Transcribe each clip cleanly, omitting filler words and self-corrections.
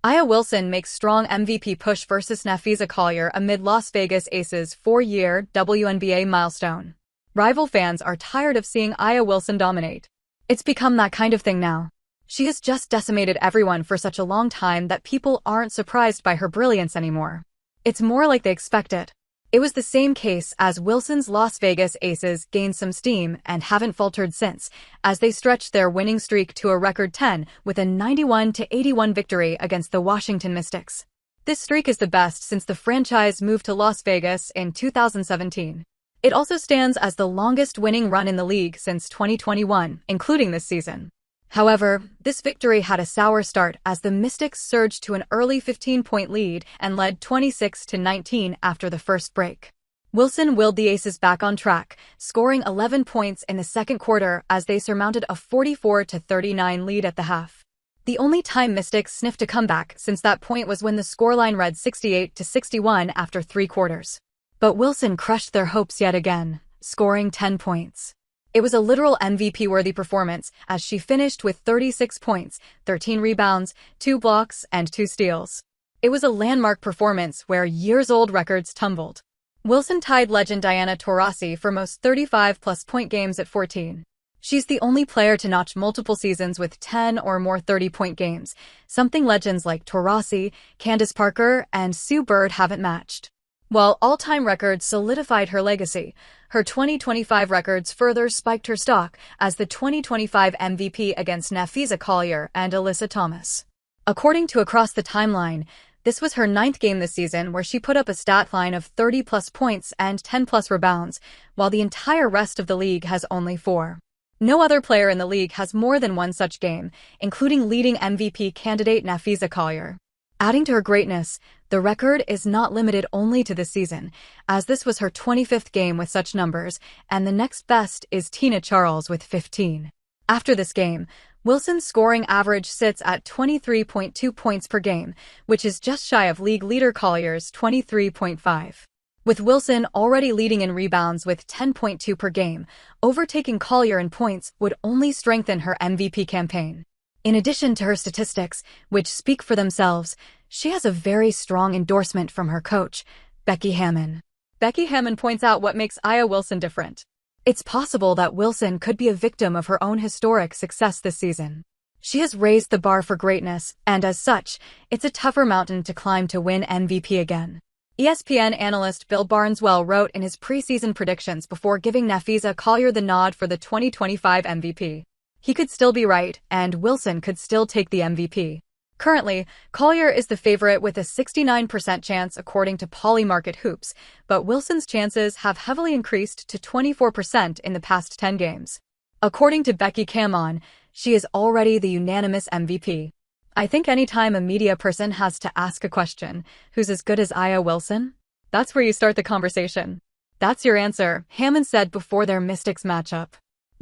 Aya Wilson makes strong MVP push versus Napheesa Collier amid Las Vegas Aces' 4-year WNBA Milestone. Rival fans are tired of seeing Aya Wilson dominate. It's become that kind of thing now. She has just decimated everyone for such a long time that people aren't surprised by her brilliance anymore. It's more like they expect it. It was the same case as Wilson's Las Vegas Aces gained some steam and haven't faltered since, as they stretched their winning streak to a record 10 with a 91-81 victory against the Washington Mystics. This streak is the best since the franchise moved to Las Vegas in 2017. It also stands as the longest winning run in the league since 2021, including this season. However, this victory had a sour start as the Mystics surged to an early 15-point lead and led 26-19 after the first break. Wilson willed the Aces back on track, scoring 11 points in the second quarter as they surmounted a 44-39 lead at the half. The only time Mystics sniffed a comeback since that point was when the scoreline read 68-61 after 3 quarters. But Wilson crushed their hopes yet again, scoring 10 points. It was a literal MVP-worthy performance as she finished with 36 points, 13 rebounds, 2 blocks, and 2 steals. It was a landmark performance where years-old records tumbled. Wilson tied legend Diana Taurasi for most 35-plus point games at 14. She's the only player to notch multiple seasons with 10 or more 30-point games, something legends like Taurasi, Candace Parker, and Sue Bird haven't matched. While all-time records solidified her legacy, her 2025 records further spiked her stock as the 2025 MVP against Napheesa Collier and Alyssa Thomas. According to Across the Timeline, this was her 9th game this season where she put up a stat line of 30-plus points and 10-plus rebounds, while the entire rest of the league has only 4. No other player in the league has more than one such game, including leading MVP candidate Napheesa Collier. Adding to her greatness, the record is not limited only to this season, as this was her 25th game with such numbers, and the next best is Tina Charles with 15. After this game, Wilson's scoring average sits at 23.2 points per game, which is just shy of league leader Collier's 23.5. With Wilson already leading in rebounds with 10.2 per game, overtaking Collier in points would only strengthen her MVP campaign. In addition to her statistics, which speak for themselves, she has a very strong endorsement from her coach, Becky Hammon. Becky Hammon points out what makes Aya Wilson different. It's possible that Wilson could be a victim of her own historic success this season. She has raised the bar for greatness, and as such, it's a tougher mountain to climb to win MVP again. ESPN analyst Bill Barneswell wrote in his preseason predictions before giving Napheesa Collier the nod for the 2025 MVP. He could still be right, and Wilson could still take the MVP. Currently, Collier is the favorite with a 69% chance according to Polymarket Hoops, but Wilson's chances have heavily increased to 24% in the past 10 games. According to Becky Hammon, she is already the unanimous MVP. I think anytime a media person has to ask a question, who's as good as Aya Wilson? That's where you start the conversation. That's your answer, Hammon said before their Mystics matchup.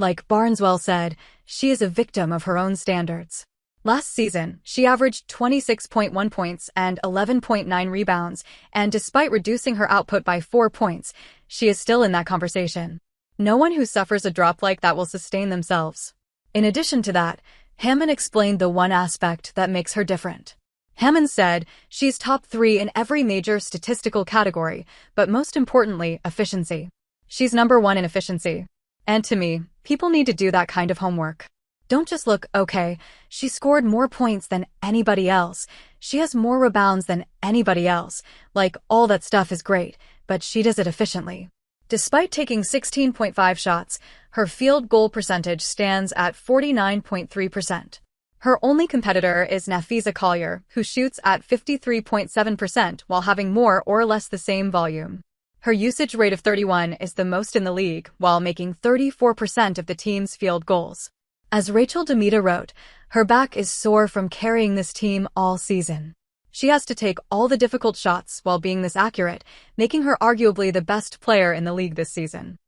Like Barneswell said, she is a victim of her own standards. Last season, she averaged 26.1 points and 11.9 rebounds, and despite reducing her output by 4 points, she is still in that conversation. No one who suffers a drop like that will sustain themselves. In addition to that, Hammon explained the one aspect that makes her different. Hammon said she's top 3 in every major statistical category, but most importantly, efficiency. She's number 1 in efficiency. And to me, people need to do that kind of homework. Don't just look, okay, she scored more points than anybody else. She has more rebounds than anybody else. Like, all that stuff is great, but she does it efficiently. Despite taking 16.5 shots, her field goal percentage stands at 49.3%. Her only competitor is Napheesa Collier, who shoots at 53.7% while having more or less the same volume. Her usage rate of 31 is the most in the league, while making 34% of the team's field goals. As Rachel Demita wrote, her back is sore from carrying this team all season. She has to take all the difficult shots while being this accurate, making her arguably the best player in the league this season.